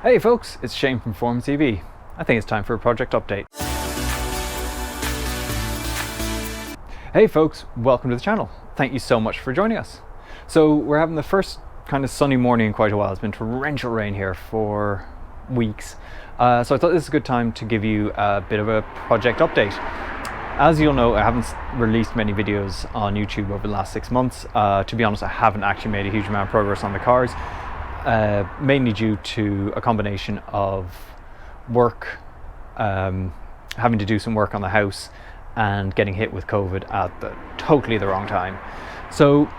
Hey folks, it's Shane from Form TV. I think it's time for a project update. Hey folks, welcome to the channel. Thank you so much for joining us. So we're having the first kind of sunny morning in quite a while. It's been torrential rain here for weeks. So I thought this is a good time to give you a bit of a project update. As you'll know, I haven't released many videos on YouTube over the last 6 months. To be honest, I haven't actually made a huge amount of progress on the cars. Mainly due to a combination of work, having to do some work on the house and getting hit with COVID at totally the wrong time. So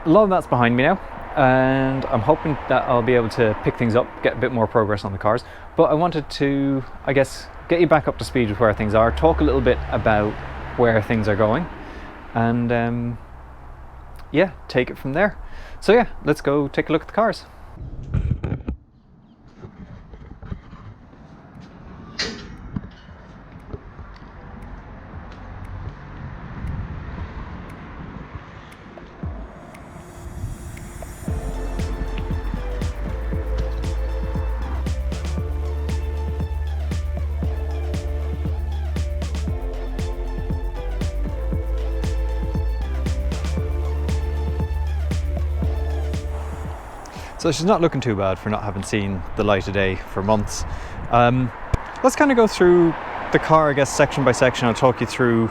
a lot of that's behind me now, and I'm hoping that I'll be able to pick things up, get a bit more progress on the cars. But I wanted to, I guess, get you back up to speed with where things are, talk a little bit about where things are going, and yeah, take it from there. So yeah, let's go take a look at the cars. So she's not looking too bad for not having seen the light of day for months. Let's kind of go through the car, I guess, section by section. I'll talk you through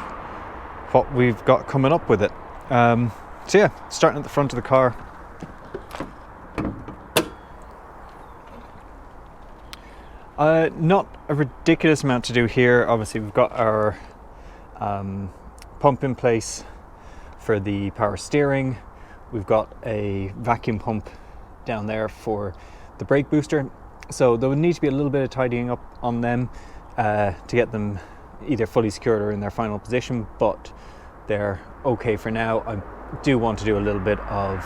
what we've got coming up with it. So yeah, starting at the front of the car. Not a ridiculous amount to do here. Obviously we've got our pump in place for the power steering. We've got a vacuum pump down there for the brake booster, so there would need to be a little bit of tidying up on them to get them either fully secured or in their final position, but they're okay for now. I do want to do a little bit of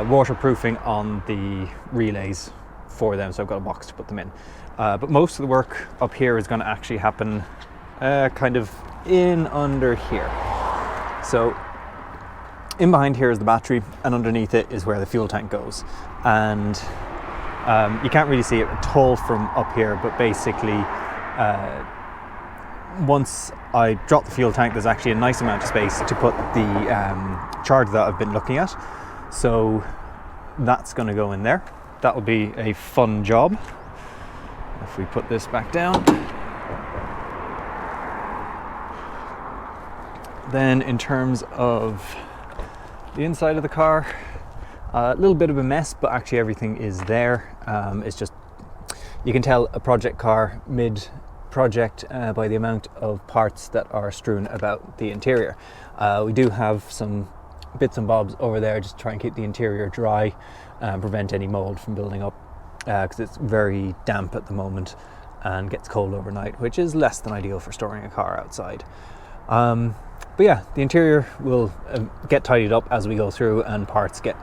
waterproofing on the relays for them, so I've got a box to put them in, but most of the work up here is going to actually happen kind of in under here. So in behind here is the battery, and underneath it is where the fuel tank goes. And you can't really see it at all from up here, but basically once I drop the fuel tank, there's actually a nice amount of space to put the charger that I've been looking at. So that's going to go in there. That will be a fun job. If we put this back down. Then in terms of the inside of the car, a little bit of a mess, but actually everything is there. It's just, you can tell a project car mid-project by the amount of parts that are strewn about the interior. We do have some bits and bobs over there just to try and keep the interior dry and prevent any mold from building up, because it's very damp at the moment and gets cold overnight, which is less than ideal for storing a car outside. But yeah, the interior will get tidied up as we go through, and parts get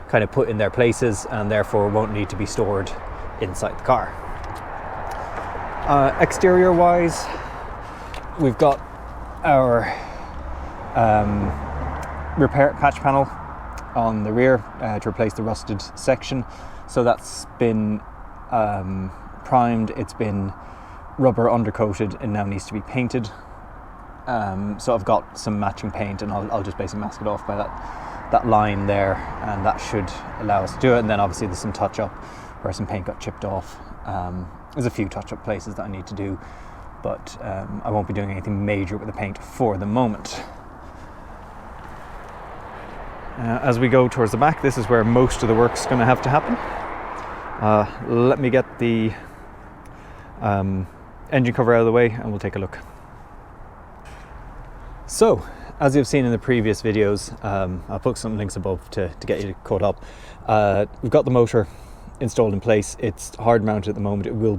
kind of put in their places and therefore won't need to be stored inside the car. Exterior wise, we've got our repair patch panel on the rear to replace the rusted section. So that's been primed, it's been rubber undercoated, and now needs to be painted. So I've got some matching paint, and I'll just basically mask it off by that line there, and that should allow us to do it. And then obviously there's some touch up where some paint got chipped off. There's a few touch up places that I need to do, but I won't be doing anything major with the paint for the moment. As we go towards the back, this is where most of the work's going to have to happen. Let me get the engine cover out of the way and we'll take a look. So, as you've seen in the previous videos, I'll put some links above to get you caught up. We've got the motor installed in place. It's hard mounted at the moment. It will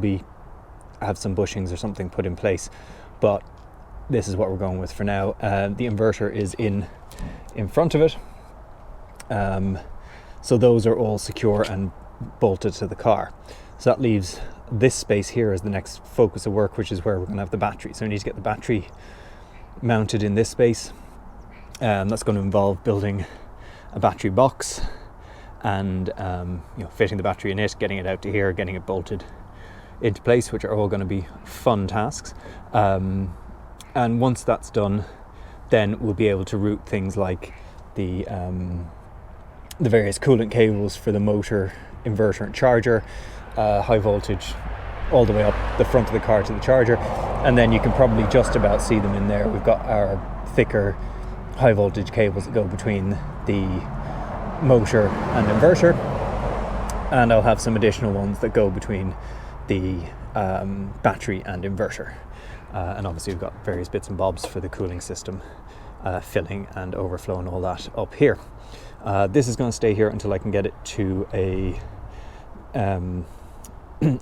have some bushings or something put in place, but this is what we're going with for now. The inverter is in front of it, so those are all secure and bolted to the car. So that leaves this space here as the next focus of work, which is where we're going to have the battery. So we need to get the battery mounted in this space. That's going to involve building a battery box and fitting the battery in it, getting it out to here, getting it bolted into place, which are all going to be fun tasks. And once that's done, then we'll be able to route things like the various coolant cables for the motor, inverter and charger, high voltage all the way up the front of the car to the charger, and then you can probably just about see them in there. We've got our thicker high voltage cables that go between the motor and inverter, and I'll have some additional ones that go between the battery and inverter, and obviously we've got various bits and bobs for the cooling system, filling and overflow and all that up here. This is going to stay here until I can get it to a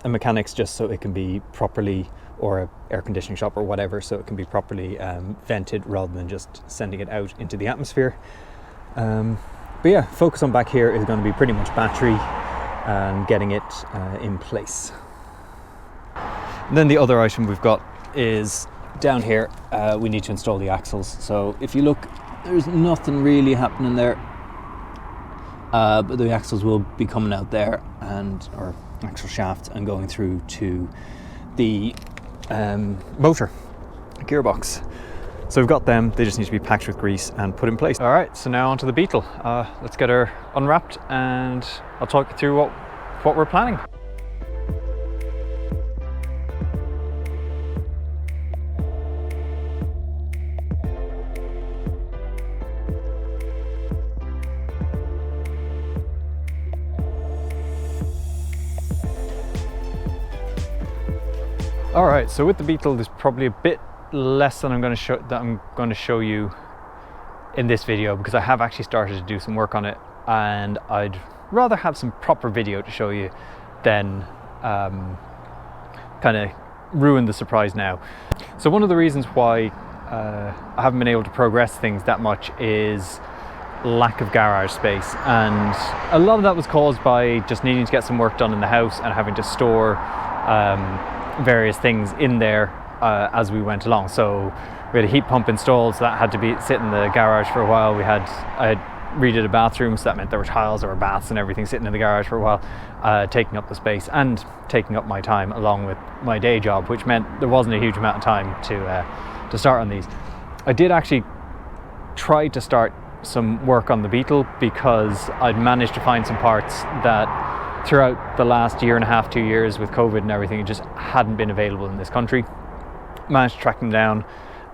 mechanic's, just so it can be properly, or a air conditioning shop or whatever, so it can be properly vented rather than just sending it out into the atmosphere. But yeah, focus on back here is going to be pretty much battery and getting it in place. And then the other item we've got is down here. We need to install the axles. So if you look, there's nothing really happening there, but the axles will be coming out there, or axle shaft, and going through to the motor gearbox. So we've got them, they just need to be packed with grease and put in place. All right, so now onto the Beetle. Let's get her unwrapped and I'll talk you through what we're planning. All right, so with the Beetle, there's probably a bit less than I'm going to show you in this video, because I have actually started to do some work on it, and I'd rather have some proper video to show you than kind of ruin the surprise now. So one of the reasons why I haven't been able to progress things that much is lack of garage space, and a lot of that was caused by just needing to get some work done in the house and having to store various things in there as we went along. So we had a heat pump installed, so that had to sit in the garage for a while. I had redid a bathroom, so that meant there were tiles, there were baths and everything sitting in the garage for a while, taking up the space and taking up my time along with my day job, which meant there wasn't a huge amount of time to start on these. I did actually try to start some work on the Beetle, because I'd managed to find some parts that throughout the last year and a half, 2 years with COVID and everything, it just hadn't been available in this country. Managed to track them down,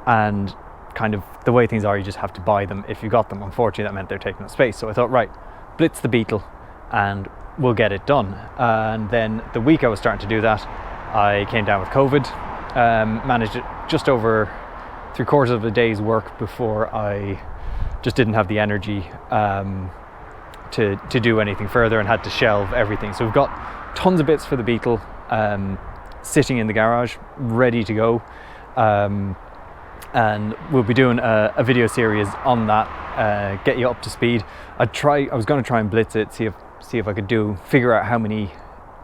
and kind of the way things are, you just have to buy them if you got them. Unfortunately, that meant they're taking up space. So I thought, right, blitz the Beetle and we'll get it done. And then the week I was starting to do that, I came down with COVID, managed it just over 3/4 of a day's work before I just didn't have the energy to do anything further, and had to shelve everything. So we've got tons of bits for the Beetle sitting in the garage ready to go, and we'll be doing a video series on that, get you up to speed. I was going to try and blitz it, see if I could figure out how many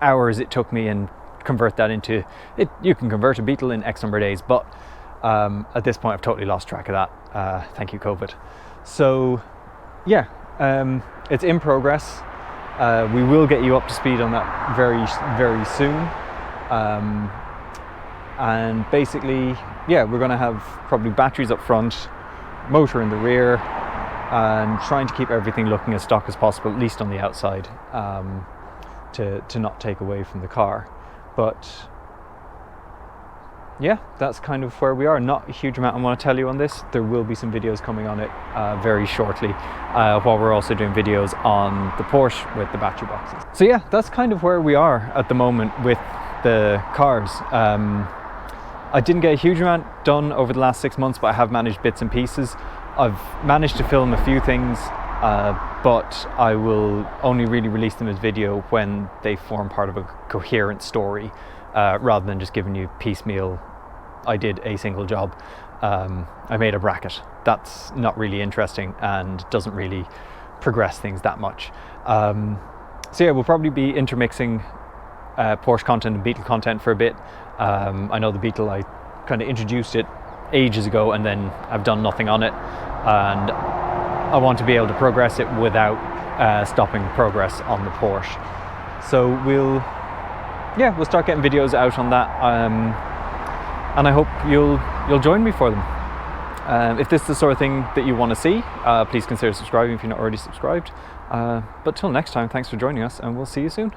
hours it took me and convert that into it. You can convert a Beetle in X number of days, but at this point I've totally lost track of that. Thank you, COVID. So yeah, it's in progress. We will get you up to speed on that very, very soon. And basically, yeah, we're going to have probably batteries up front, motor in the rear, and trying to keep everything looking as stock as possible, at least on the outside, to not take away from the car. But yeah, that's kind of where we are. Not a huge amount I want to tell you on this. There will be some videos coming on it very shortly, while we're also doing videos on the Porsche with the battery boxes. So yeah, that's kind of where we are at the moment with the cars. I didn't get a huge amount done over the last 6 months, but I have managed bits and pieces. I've managed to film a few things, but I will only really release them as video when they form part of a coherent story, rather than just giving you piecemeal. I did a single job. I made a bracket. That's not really interesting and doesn't really progress things that much. So yeah, we'll probably be intermixing Porsche content and Beetle content for a bit. I know the Beetle, I kind of introduced it ages ago and then I've done nothing on it, and I want to be able to progress it without stopping progress on the Porsche. So we'll start getting videos out on that, and I hope you'll join me for them. If this is the sort of thing that you want to see, please consider subscribing if you're not already subscribed. But till next time, thanks for joining us, and we'll see you soon.